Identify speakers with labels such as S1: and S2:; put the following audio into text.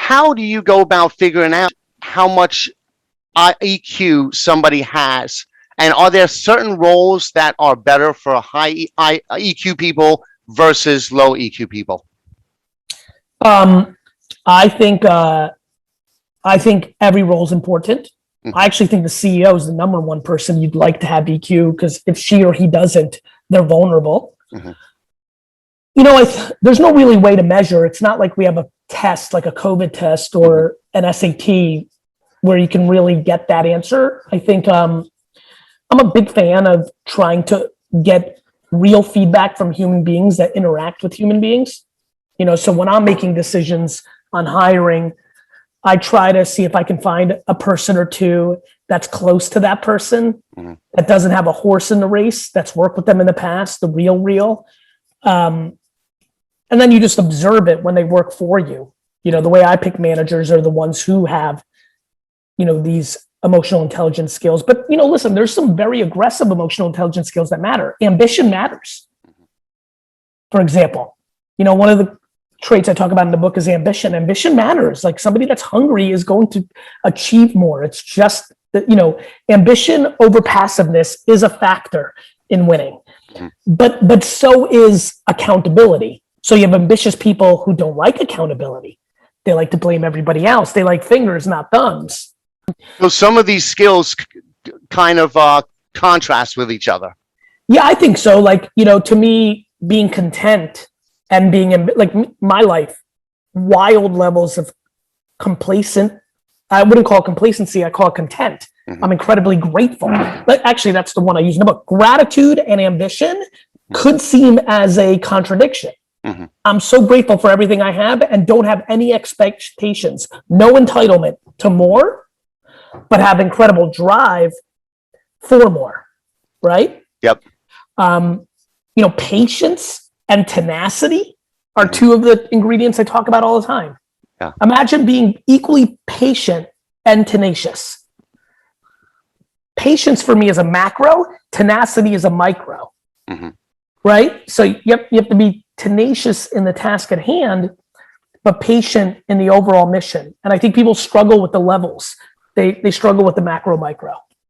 S1: how do you go about figuring out how much EQ somebody has? And are there certain roles that are better for high EQ people versus low EQ people?
S2: I think every role is important. I actually think the CEO is the number one person you'd like to have EQ, because if she or he doesn't, they're vulnerable. There's no really way to measure. It's not like we have a test, like a COVID test or an SAT, where you can really get that answer. I think I'm a big fan of trying to get real feedback from human beings that interact with human beings. So when I'm making decisions on hiring, I try to see if I can find a person or two that's close to that person, that doesn't have a horse in the race, that's worked with them in the past, the real. And then you just observe it when they work for you. The way I pick managers are the ones who have, these emotional intelligence skills. But, listen, there's some very aggressive emotional intelligence skills that matter. Ambition matters. For example, one of the traits I talk about in the book is ambition. Ambition matters. Like, somebody that's hungry is going to achieve more. It's just that, ambition over passiveness is a factor in winning. But so is accountability. So you have ambitious people who don't like accountability. They like to blame everybody else. They like fingers, not thumbs.
S1: So some of these skills kind of contrast with each other.
S2: Yeah, I think so. Like, to me, being content and being like my life, wild levels of complacent. I wouldn't call it complacency. I call it content. I'm incredibly grateful. But actually, that's the one I use in the book. Gratitude and ambition could seem as a contradiction. I'm so grateful for everything I have and don't have any expectations, no entitlement to more, but have incredible drive for more, right?
S1: Yep.
S2: Patience and tenacity are two of the ingredients I talk about all the time.
S1: Yeah.
S2: Imagine being equally patient and tenacious. Patience for me is a macro, tenacity is a micro, right? So you have to be tenacious in the task at hand, but patient in the overall mission. And I think people struggle with the levels. They struggle with the macro, micro.